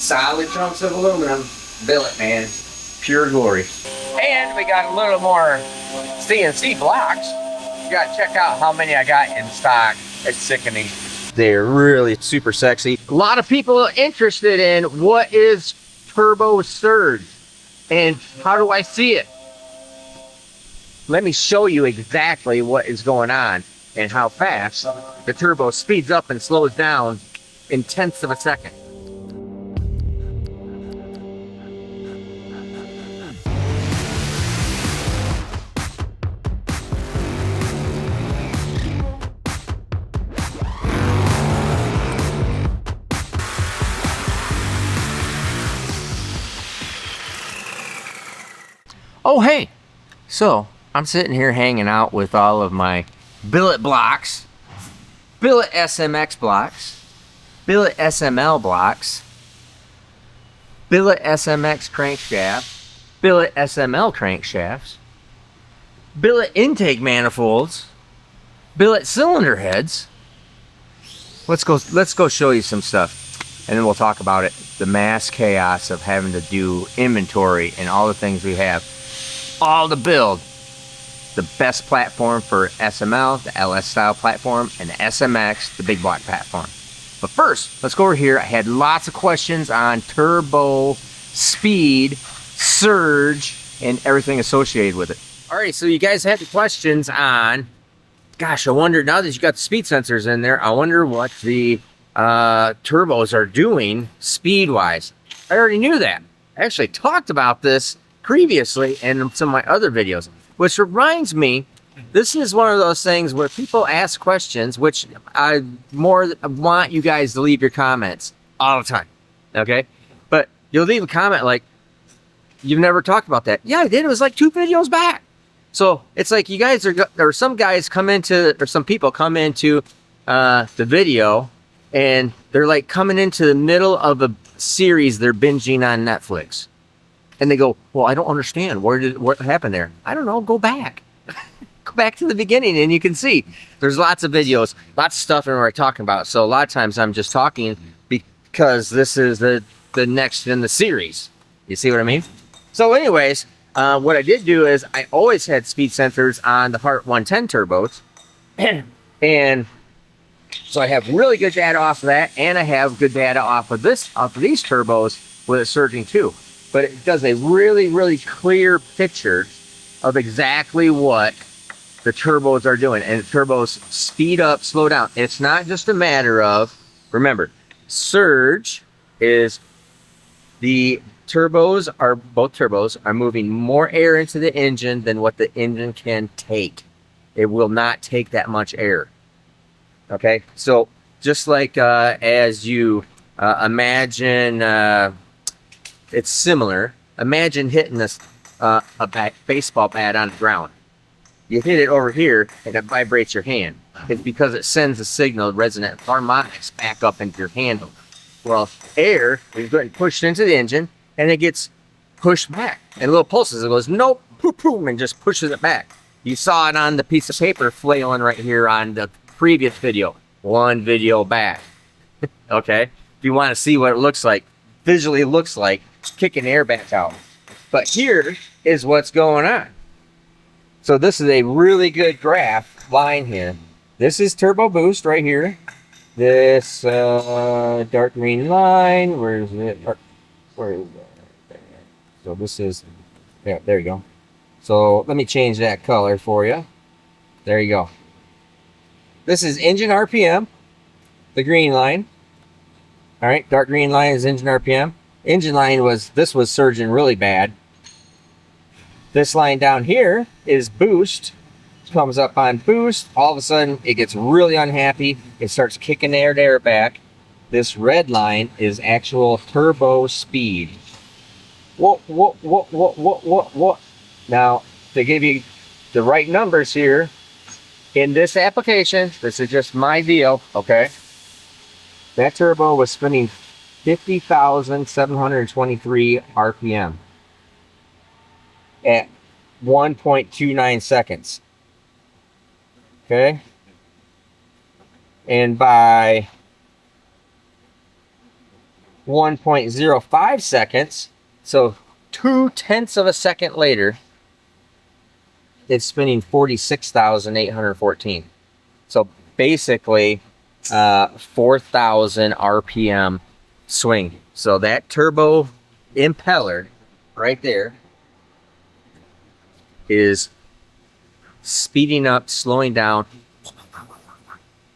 Solid chunks of aluminum. Billet, man. Pure glory. And we got a little more CNC blocks. You gotta check out how many I got in stock. It's sickening. They're really super sexy. A lot of people are interested in what is turbo surge and how do I see it? Let me show you exactly what is going on and how fast the turbo speeds up and slows down in tenths of a second. Oh, hey, so I'm sitting here hanging out with all of my billet blocks, billet SMX blocks, billet SML blocks, billet SMX crankshaft, billet SML crankshafts, billet intake manifolds, billet cylinder heads. Let's go show you some stuff, and then we'll talk about it. The mass chaos of having to do inventory and all the things we have. All to build the best platform for SML, the LS style platform, and the SMX, the big block platform. But first, let's go over here. I had lots of questions on turbo, speed, surge, and everything associated with it. All right, so you guys had the questions on, gosh, I wonder, now that you got the speed sensors in there, I wonder what the turbos are doing speed-wise. I already knew that. I actually talked about this previously in some of my other videos, which reminds me, this is one of those things where people ask questions, which I more want you guys to leave your comments all the time, okay? But you'll leave a comment like, you've never talked about that. Yeah, I did. It was like 2 videos back. So it's like you guys are, or some guys come into, or some people come into the video, and they're like coming into the middle of a series they're binging on Netflix. And they go, well, I don't understand. What happened there? I don't know. Go back. Go back to the beginning and you can see. There's lots of videos, lots of stuff in where I'm talking about. So a lot of times I'm just talking because this is the next in the series. You see what I mean? So anyways, what I did do is I always had speed sensors on the Heart 110 turbos. And so I have really good data off of that. And I have good data off of these turbos with it surging too. But it does a really, really clear picture of exactly what the turbos are doing. And the turbos speed up, slow down. It's not just a matter of, remember, surge is the turbos are, both turbos are moving more air into the engine than what the engine can take. It will not take that much air. Okay, so just like as you imagine, it's similar. Imagine hitting a baseball bat on the ground. You hit it over here and it vibrates your hand. It's because it sends a signal, resonant harmonics, back up into your handle. Well, air is getting pushed into the engine and it gets pushed back. And little pulses, it goes, nope, poop, poop, and just pushes it back. You saw it on the piece of paper flailing right here on the previous video. One video back. Okay? If you want to see what it looks like, visually looks like, kicking air back out. But here is what's going on. So this is a really good graph line here. This is turbo boost right here. This dark green line, where is it? Where is it? So this is, yeah, there you go. So let me change that color for you. There you go. This is engine RPM, the green line. All right, dark green line is engine RPM. Engine line was, this was surging really bad. This line down here is boost. Comes up on boost. All of a sudden, it gets really unhappy. It starts kicking air back. This red line is actual turbo speed. What? Now, to give you the right numbers here, in this application, this is just my deal, okay? That turbo was spinning 50,723 RPM at 1.29 seconds. Okay? And by 1.05 seconds. So 0.2 of a second later, it's spinning 46,814. So basically 4,000 RPM swing. So that turbo impeller right there is speeding up, slowing down.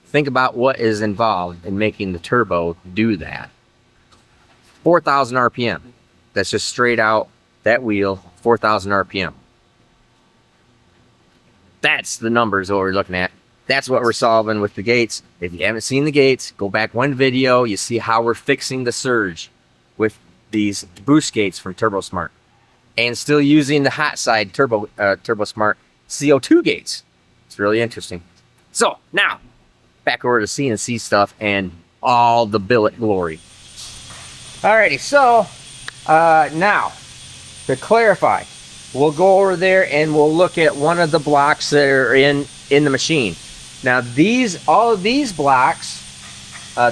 Think about what is involved in making the turbo do that. 4,000 RPM. That's just straight out that wheel, 4,000 RPM. That's the numbers that we're looking at. That's what we're solving with the gates. If you haven't seen the gates, go back one video. You see how we're fixing the surge with these boost gates from TurboSmart, and still using the hot side TurboSmart CO2 gates. It's really interesting. So now back over to CNC stuff and all the billet glory. Alrighty, so now to clarify, we'll go over there and we'll look at one of the blocks that are in the machine. Now all of these blocks,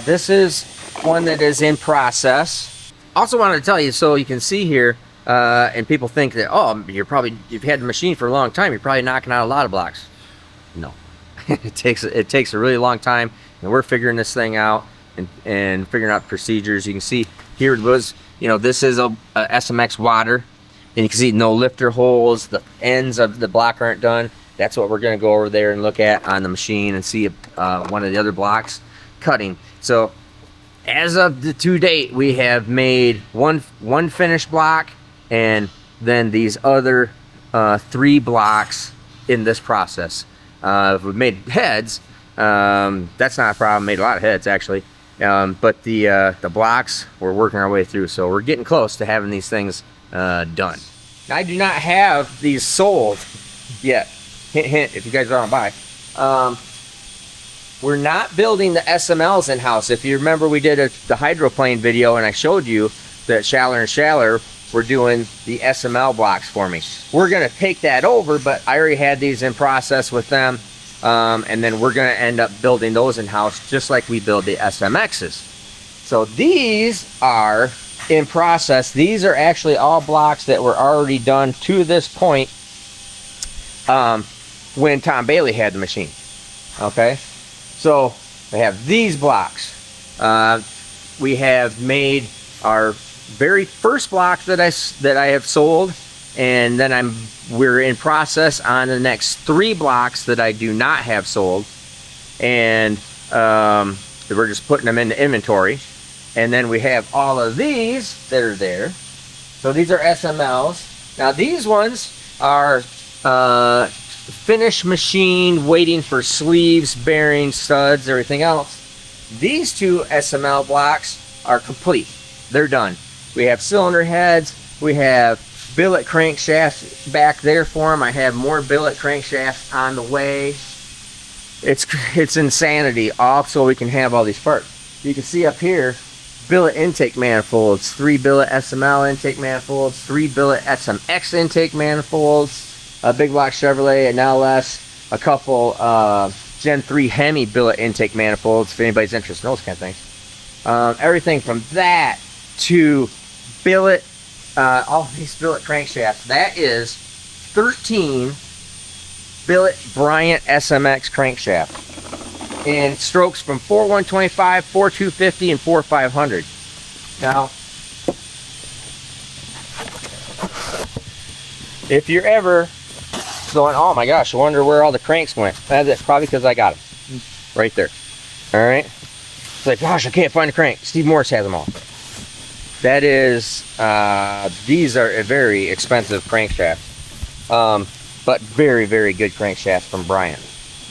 this is one that is in process. Also wanted to tell you, so you can see here, and people think that, oh, you've had the machine for a long time, you're probably knocking out a lot of blocks. No, it takes a really long time, and we're figuring this thing out and figuring out procedures. You can see here it was, this is a SMX water, and you can see no lifter holes, the ends of the block aren't done. That's what we're going to go over there and look at on the machine and see one of the other blocks cutting. So as of to date, we have made one finished block, and then these other 3 blocks in this process. We've made heads. That's not a problem. Made a lot of heads actually, but the blocks we're working our way through. So we're getting close to having these things done. I do not have these sold yet. Hint, hint, if you guys want to buy. We're not building the SMLs in-house. If you remember, we did the hydroplane video, and I showed you that Schaller and Schaller were doing the SML blocks for me. We're going to take that over, but I already had these in process with them, and then we're going to end up building those in-house just like we build the SMXs. So these are in process. These are actually all blocks that were already done to this point when Tom Bailey had the machine. Okay, so we have these blocks. We have made our very first block that I have sold, and then we're in process on the next 3 blocks that I do not have sold, and we're just putting them into inventory. And then we have all of these that are there. So these are SMLs. Now these ones are finished machine, waiting for sleeves, bearings, studs, everything else. These 2 SML blocks are complete. They're done. We have cylinder heads. We have billet crankshafts back there for them. I have more billet crankshafts on the way. It's insanity, all so we can have all these parts. You can see up here, billet intake manifolds, 3 billet SML intake manifolds, 3 billet SMX intake manifolds, a big block Chevrolet, an LS, a couple Gen 3 Hemi billet intake manifolds, if anybody's interested in those kind of things. Everything from that to billet, all these billet crankshafts. That is 13 billet Bryant SMX crankshaft. And strokes from 4,125, 4,250, and 4,500. Now, if you're ever going, oh my gosh, I wonder where all the cranks went. That's probably because I got them right there. All right. It's like, gosh, I can't find a crank. Steve Morris has them all. That is, these are a very expensive crankshaft, but very, very good crankshaft from Bryant.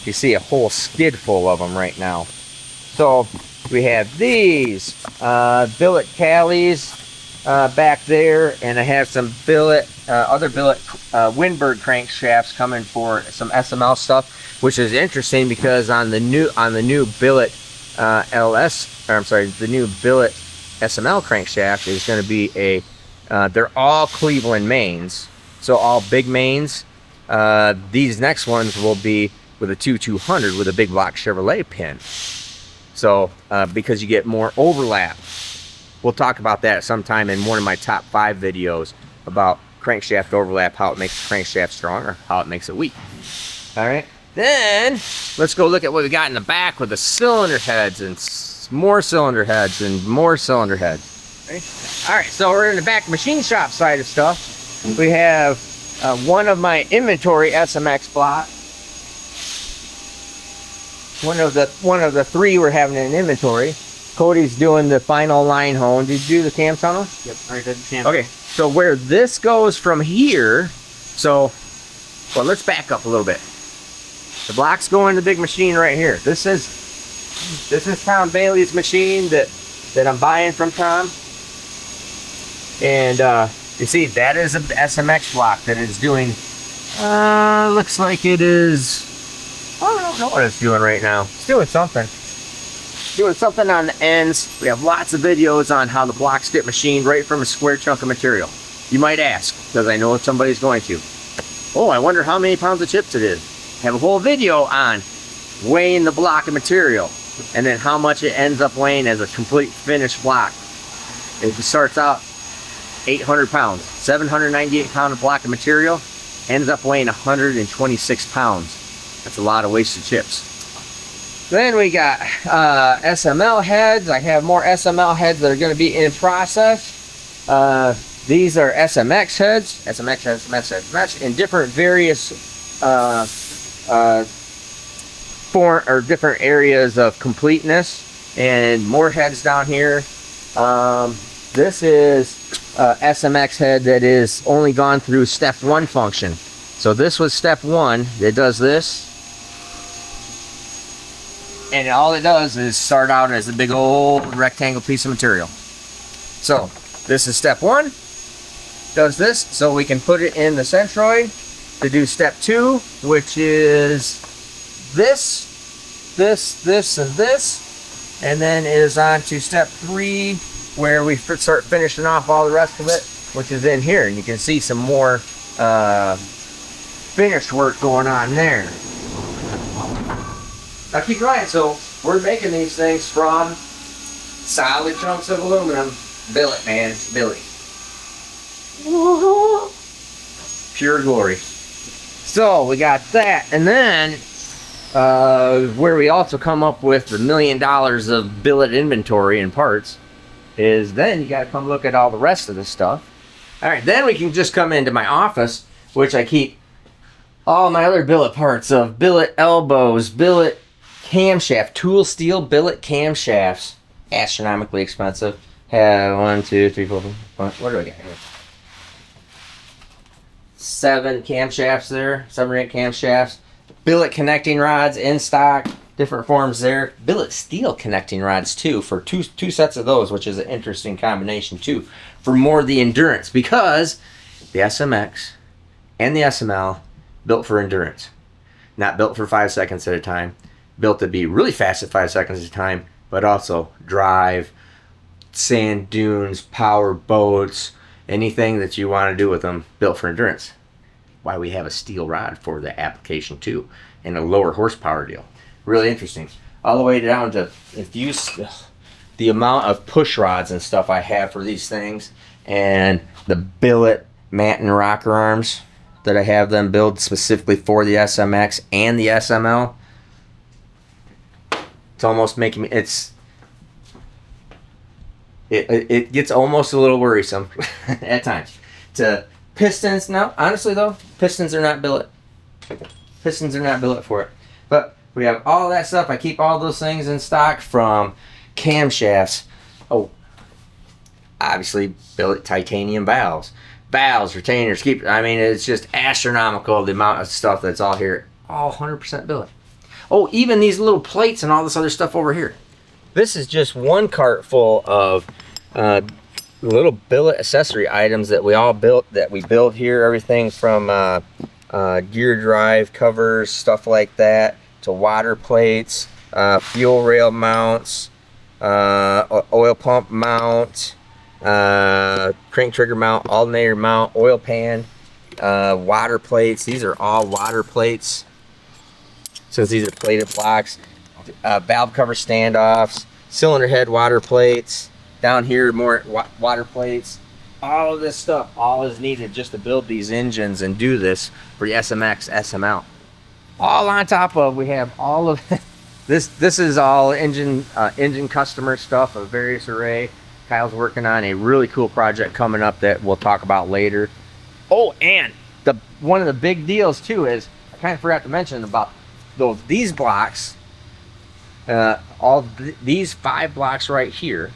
You see a whole skid full of them right now. So we have these billet Callies back there, and I have some billet, other billet Windberg crankshafts coming for some SML stuff, which is interesting because on the new billet the new billet SML crankshaft is going to be they're all Cleveland mains, so all big mains. These next ones will be with a 2200 with a big block Chevrolet pin. So because you get more overlap we'll talk about that sometime in one of my top 5 videos about crankshaft overlap, how it makes the crankshaft stronger, how it makes it weak. All right, then let's go look at what we got in the back with the cylinder heads and more cylinder heads and more cylinder heads. All right, so we're in the back machine shop side of stuff. We have one of my inventory SMX blocks. One of the 3 we're having in inventory. Cody's doing the final line hone. Did you do the cam tunnel? Yep, already did the cam. Okay, so where this goes from here, well, let's back up a little bit. The blocks go in the big machine right here. This is Tom Bailey's machine that I'm buying from Tom. And you see, that is an SMX block that is doing, looks like it is, I don't know what it's doing right now. It's doing something. It's doing something on the ends. We have lots of videos on how the blocks get machined right from a square chunk of material. You might ask, because I know if somebody's going to. Oh, I wonder how many pounds of chips it is. I have a whole video on weighing the block of material and then how much it ends up weighing as a complete finished block. It starts out 800 pounds, 798 pound block of material, ends up weighing 126 pounds. That's a lot of wasted chips. Then we got SML heads. I have more SML heads that are going to be in process. These are SMX heads, SMX, in different various different areas of completeness, and more heads down here. This is SMX head that is only gone through step 1 function. So this was step 1. It does this. And all it does is start out as a big old rectangle piece of material. So this is step 1. Does this so we can put it in the centroid to do step 2, which is this, and this. And then it is on to step 3, where we start finishing off all the rest of it, which is in here. And you can see some more finished work going on there. Now keep in mind, so we're making these things from solid chunks of aluminum. Billet, man, it's Billy. Pure glory. So we got that, and then where we also come up with the $1 million of billet inventory and parts is then you got to come look at all the rest of the stuff. All right, then we can just come into my office, which I keep all my other billet parts of billet elbows, billet camshaft, tool steel billet camshafts, astronomically expensive. Have 1, 2, 3, 4, 5. What do I got here? 7 camshafts there, 7 or 8 camshafts. Billet connecting rods in stock, different forms there. Billet steel connecting rods too, for two sets of those, which is an interesting combination too, for more of the endurance, because the SMX and the SML built for endurance, not built for 5 seconds at a time, built to be really fast at 5 seconds at a time, but also drive, sand dunes, power boats, anything that you want to do with them, built for endurance. Why we have a steel rod for the application too, and a lower horsepower deal. Really interesting. All the way down to the amount of push rods and stuff I have for these things, and the billet mat and rocker arms that I have them build specifically for the SMX and the SML. It's almost making me, it gets almost a little worrisome at times. Pistons, no, honestly though, pistons are not billet. Pistons are not billet for it. But we have all that stuff. I keep all those things in stock, from camshafts. Oh, obviously billet titanium valves, retainers, I mean, it's just astronomical the amount of stuff that's all here. All 100% billet. Oh, even these little plates and all this other stuff over here. This is just one cart full of little billet accessory items that we all built, that we build here. Everything from gear drive covers, stuff like that, to water plates, fuel rail mounts, oil pump mount, crank trigger mount, alternator mount, oil pan, water plates. These are all water plates, since these are plated blocks. Valve cover standoffs, cylinder head water plates, Down here, more water plates. All of this stuff, all is needed just to build these engines and do this for the SMX, SML. All on top of, we have all of this. This is all engine customer stuff of various array. Kyle's working on a really cool project coming up that we'll talk about later. Oh, and one of the big deals too is, I kind of forgot to mention about these blocks, these 5 blocks right here,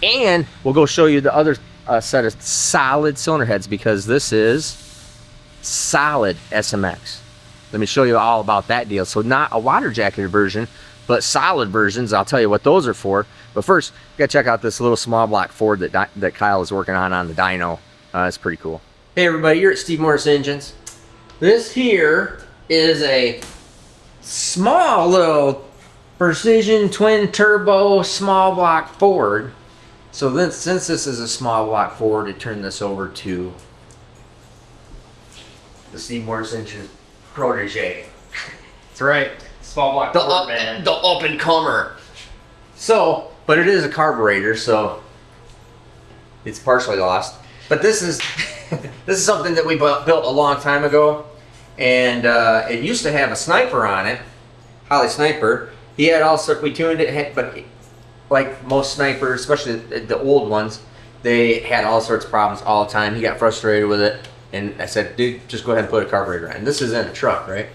and we'll go show you the other set of solid cylinder heads, because this is solid SMX. Let me show you all about that deal. So not a water jacketed version, but solid versions. I'll tell you what those are for. But first, you gotta check out this little small block Ford that Kyle is working on the dyno. It's pretty cool. Hey everybody, you're at Steve Morris Engines. This here is a small little precision twin turbo small block Ford. So then, since this is a small block Ford, to turn this over to the Steve Morris Engines protege. That's right. Small block Ford, man. The up and comer. So, but it is a carburetor, so it's partially lost. But this is this is something that we built a long time ago, and it used to have a sniper on it, Holly Sniper. He had also, we tuned it, but like most snipers, especially the old ones, they had all sorts of problems all the time. He got frustrated with it, and I said, dude, just go ahead and put a carburetor on. And this is in a truck, right?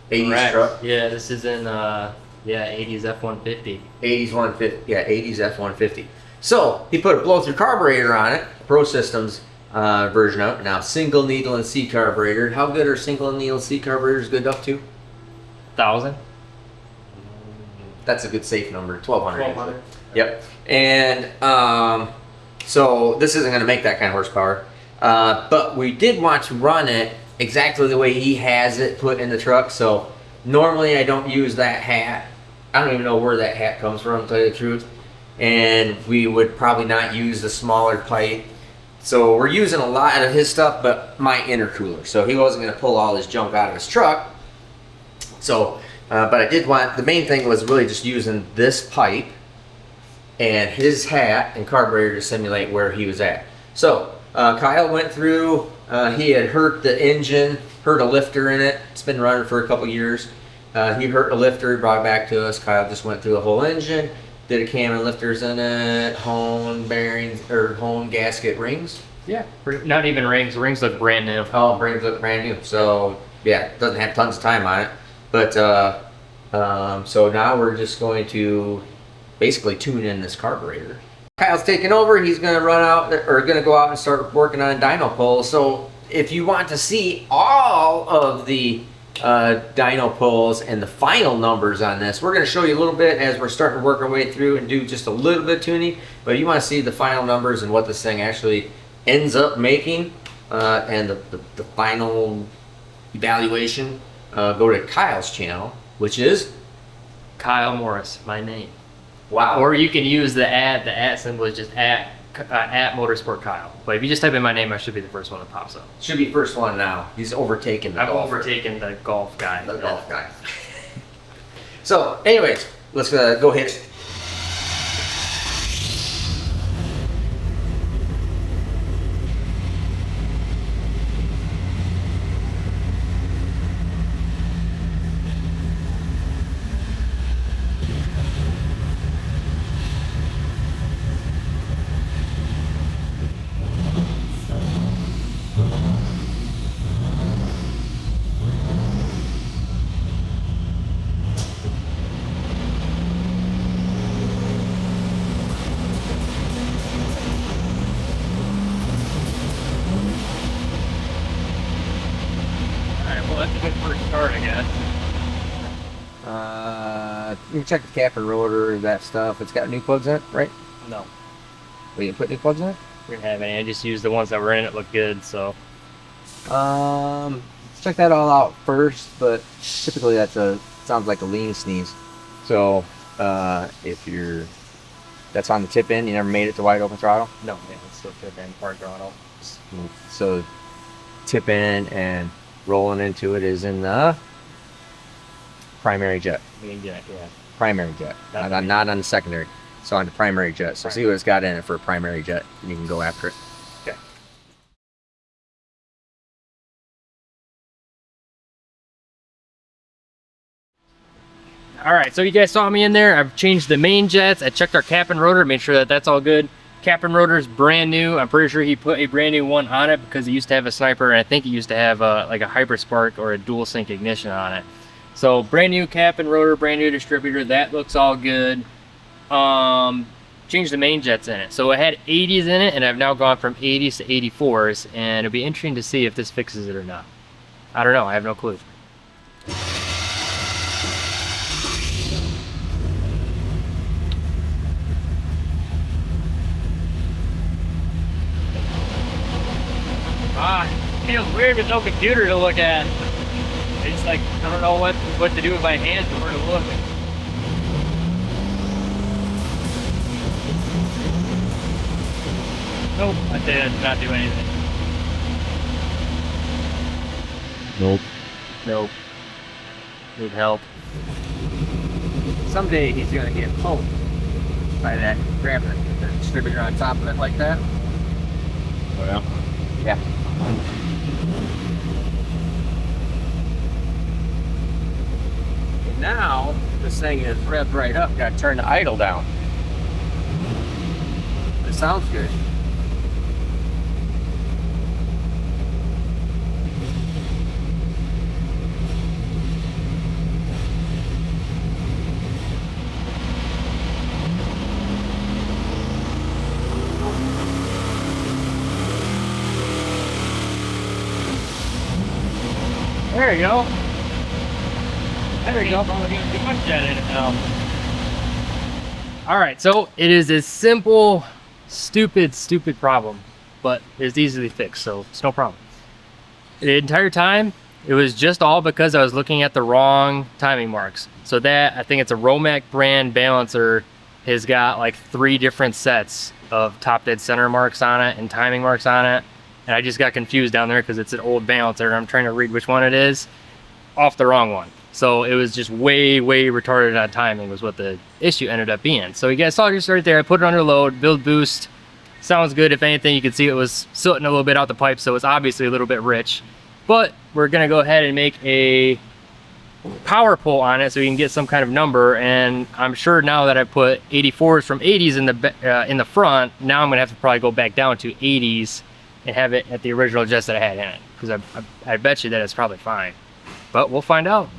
80s Correct. truck? Yeah, this is in, 80s F-150. 80s 150, yeah, 80s F-150. So, he put a blow-through carburetor on it, Pro Systems version of it. Now, single needle and C carburetor. How good are single needle C carburetors good up to? 1,000. That's a good safe number, 1,200. 1,200. Yep. And so this isn't going to make that kind of horsepower, but we did want to run it exactly the way he has it put in the truck. So normally I don't use that hat. I don't even know where that hat comes from, to tell you the truth. And we would probably not use the smaller pipe. So we're using a lot of his stuff, but my intercooler. So he wasn't going to pull all his junk out of his truck. So, but I did want, the main thing was really just using this pipe and his hat and carburetor to simulate where he was at. So Kyle went through, he had hurt the engine, hurt a lifter in it. It's been running for a couple years. He hurt a lifter, brought it back to us. Kyle just went through the whole engine, did a cam and lifters in it, hone bearings, or hone gasket rings. Yeah, not even rings. Rings look brand new. Oh, rings look brand new. So yeah, it doesn't have tons of time on it. But so now we're just going to basically tune in this carburetor. Kyle's taking over. He's going to run out, or going to go out and start working on dyno pulls. So if you want to see all of the dyno pulls and the final numbers on this, we're going to show you a little bit as we're starting to work our way through and do just a little bit of tuning. But if you want to see the final numbers and what this thing actually ends up making, and the final evaluation, go to Kyle's channel, which is Kyle Morris, my name. Wow. Or you can use the at symbol is just at Motorsport Kyle. But if you just type in my name, I should be the first one that pops up. Should be first one now. He's overtaken the I've golfer. overtaken the golf guy. The golf guy. So, anyways, let's go hit it. Well, that's a good first start, I guess. You can check the cap and rotor, that stuff. It's got new plugs in it, right? No, We didn't put new plugs in it? we didn't have any. I just used the ones that were in it. Look good, so. Let's check that all out first, but typically sounds like a lean sneeze. So, if that's on the tip end, you never made it to wide open throttle? No, yeah, it's still tip in part throttle. So, tip in and rolling into it is in the primary jet. Main jet, yeah. Primary jet, Not not on the secondary. So on the primary jet. So see what it's got in it for a primary jet, and you can go after it. Okay. All right, so you guys saw me in there. I've changed the main jets. I checked our cap and rotor, made sure that that's all good. Cap and rotor is brand new. I'm pretty sure he put a brand new one on it because it used to have a sniper, and I think it used to have like a hyper spark or a dual sync ignition on it. So brand new cap and rotor, brand new distributor. That looks all good. Changed the main jets in it. So it had 80s in it, and I've now gone from 80s to 84s, and it'll be interesting to see if this fixes it or not. I don't know. I have no clue. It feels weird with no computer to look at. It's like, I don't know what to do with my hands or where to look. Nope, I did not do anything. Nope. Nope. Need help. Someday he's gonna get pwned by that grabber, the distributor on top of it like that. Oh yeah? Yeah. And now this thing is revved right up. Got to turn the idle down. It sounds good. There you go. There you go. Too much jet in it now. All right, so it is a simple, stupid problem, but it's easily fixed, so it's no problem. The entire time, it was just all because I was looking at the wrong timing marks. So that, I think it's a Romac brand balancer, has got like 3 different sets of top dead center marks on it and timing marks on it. And I just got confused down there because it's an old balancer and I'm trying to read which one it is off the wrong one. So it was just way retarded on timing was what the issue ended up being. So you guys saw just right there, I put it under load, build boost. Sounds good. If anything, you can see it was sooting a little bit out the pipe, so it's obviously a little bit rich. But we're gonna go ahead and make a power pull on it so we can get some kind of number. And I'm sure now that I put 84s from 80s in the front, now I'm gonna have to probably go back down to 80s and have it at the original jets that I had in it, because I bet you that it's probably fine, but we'll find out.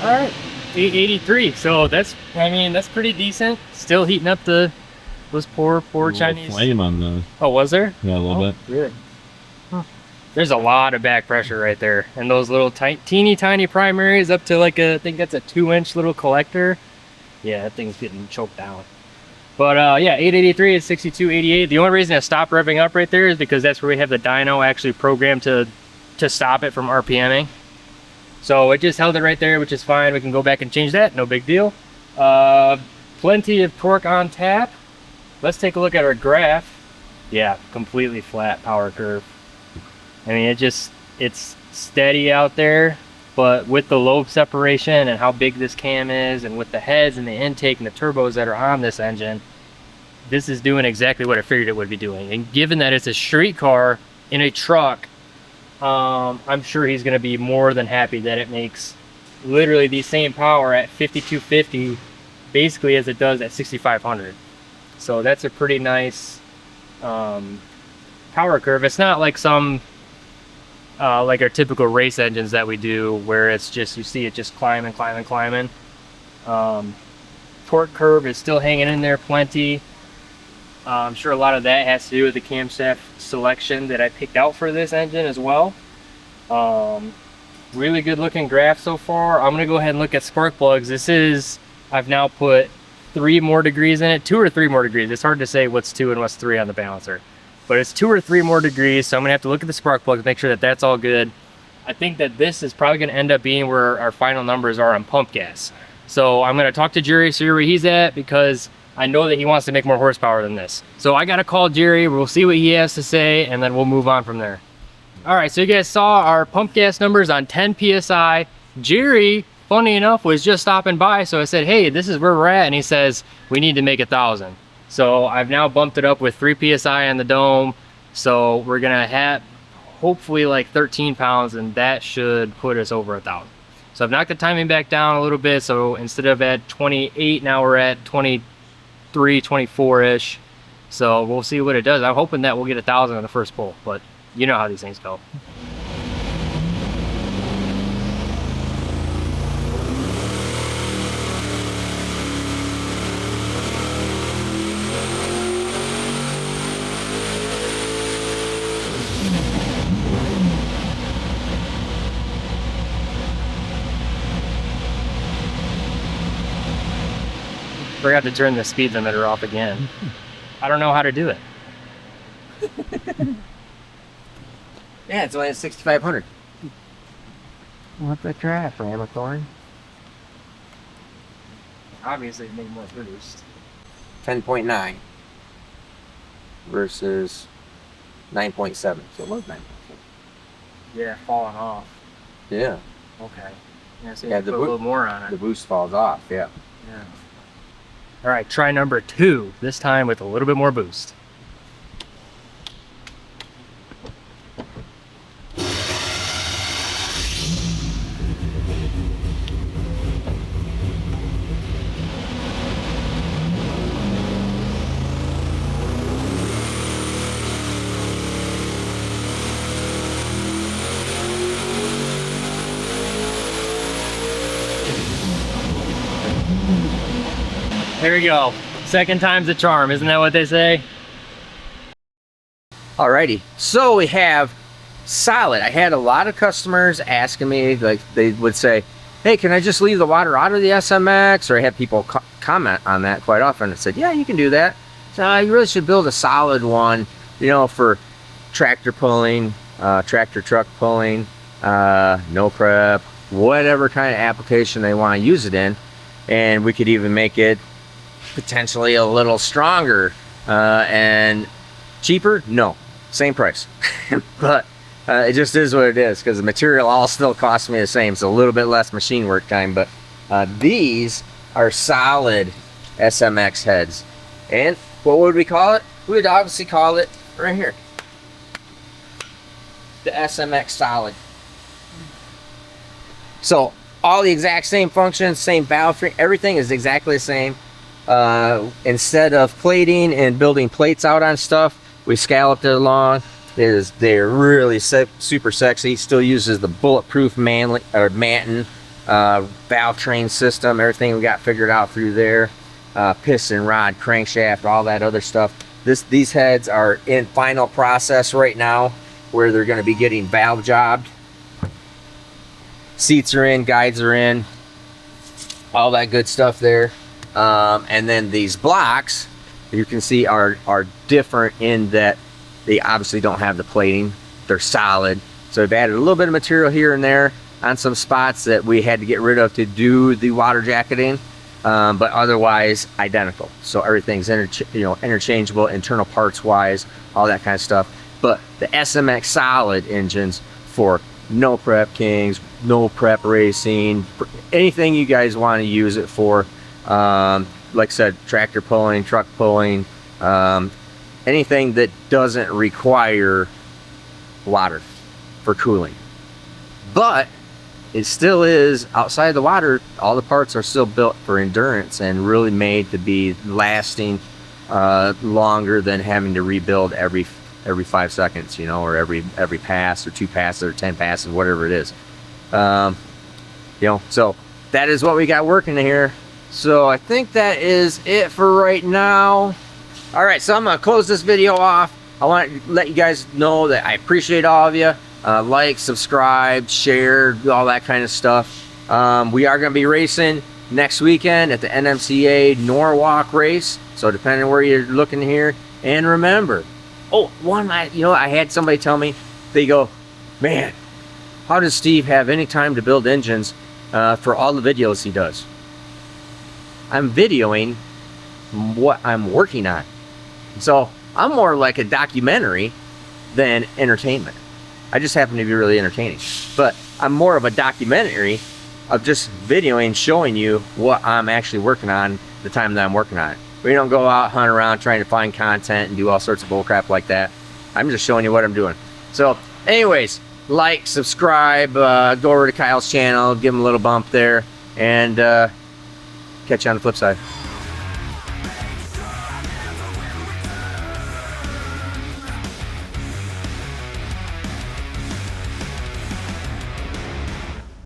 All right, 883. So that's, I mean, that's pretty decent. Still heating up those poor Chinese. Flame on those. Oh, was there? Yeah, a little bit. Really? Huh. There's a lot of back pressure right there, and those little teeny tiny primaries up to like I think that's a 2-inch little collector. Yeah, that thing's getting choked down. But yeah, 883 is 6288. The only reason I stopped revving up right there is because that's where we have the dyno actually programmed to stop it from RPMing. So it just held it right there, which is fine. We can go back and change that, no big deal. Plenty of torque on tap. Let's take a look at our graph. Yeah, completely flat power curve. I mean, it's steady out there, but with the lobe separation and how big this cam is, and with the heads and the intake and the turbos that are on this engine, this is doing exactly what I figured it would be doing. And given that it's a street car in a truck, I'm sure he's going to be more than happy that it makes literally the same power at 5250 basically as it does at 6500. So that's a pretty nice power curve. It's not like some like our typical race engines that we do where it's just, you see it just climbing. Torque curve is still hanging in there plenty. I'm sure a lot of that has to do with the camshaft selection that I picked out for this engine as well. Really good looking graph so far. I'm gonna go ahead and look at spark plugs. This is, I've now put 3 more degrees in it, 2 or 3 more degrees. It's hard to say what's 2 and what's 3 on the balancer. but it's 2 or 3 more degrees, so I'm gonna have to look at the spark plug to make sure that that's all good. I think that this is probably gonna end up being where our final numbers are on pump gas. So I'm gonna talk to Jerry, see where he's at, because I know that he wants to make more horsepower than this. So I gotta call Jerry, we'll see what he has to say, and then we'll move on from there. All right, so you guys saw our pump gas numbers on 10 PSI. Jerry, funny enough, was just stopping by, so I said, hey, this is where we're at, and he says, we need to make 1,000. So I've now bumped it up with 3 PSI on the dome, so we're gonna have hopefully like 13 pounds, and that should put us over 1,000. So I've knocked the timing back down a little bit, so instead of at 28, now we're at 23, 24-ish. So we'll see what it does. I'm hoping that we'll get 1,000 on the first pull, but you know how these things go. Forgot to turn the speed limiter off again. I don't know how to do it. Yeah, it's only at 6,500. What the crap, Ramathorn? Obviously, it made more boost. 10.9 versus 9.7. So it was 9.7. Yeah, falling off. Yeah. Okay. Yeah, so Yeah, you put a little more on The it. boost falls off, yeah. Yeah. All right, try number 2. This time with a little bit more boost. There we go. Second time's a charm, isn't that what they say? Alrighty, so we have solid. I had a lot of customers asking me, like they would say, hey, can I just leave the water out of the SMX? Or I had people comment on that quite often. I said, yeah, you can do that. So you really should build a solid one, you know, for tractor pulling, tractor truck pulling, no prep, whatever kind of application they want to use it in. And we could even make it potentially a little stronger and cheaper. No, same price. But it just is what it is, because the material all still costs me the same. It's a little bit less machine work time, but these are solid SMX heads. And what would we call it? We would obviously call it right here, the SMX solid. So all the exact same functions, same valve frame, everything is exactly the same. Instead of plating and building plates out on stuff, we scalloped it along. They're really super sexy. Still uses the bulletproof Manton valve train system. Everything we got figured out through there. Piston rod, crankshaft, all that other stuff. These heads are in final process right now, where they're going to be getting valve jobbed. Seats are in, guides are in, all that good stuff there. And then these blocks, you can see, are different in that they obviously don't have the plating. They're solid. So we've added a little bit of material here and there on some spots that we had to get rid of to do the water jacketing, but otherwise identical. So everything's interchangeable, internal parts wise, all that kind of stuff. But the SMX solid engines for no prep kings, no prep racing, anything you guys want to use it for. Like I said, tractor pulling, truck pulling, anything that doesn't require water for cooling. But it still is outside the water. All the parts are still built for endurance and really made to be lasting longer than having to rebuild every 5 seconds, you know, or every pass or 2 passes or 10 passes, whatever it is. You know, so that is what we got working here. So I think that is it for right now. All right, so I'm gonna close this video off. I want to let you guys know that I appreciate all of you. Like, subscribe, share, all that kind of stuff. We are gonna be racing next weekend at the NMCA Norwalk race. So depending on where you're looking here, and remember, Oh, I had somebody tell me, they go, man, how does Steve have any time to build engines for all the videos he does? I'm videoing what I'm working on. So I'm more like a documentary than entertainment. I just happen to be really entertaining. But I'm more of a documentary of just videoing, showing you what I'm actually working on the time that I'm working on it. We don't go out, hunt around, trying to find content and do all sorts of bullcrap like that. I'm just showing you what I'm doing. So anyways, like, subscribe, go over to Kyle's channel, give him a little bump there, and catch you on the flip side.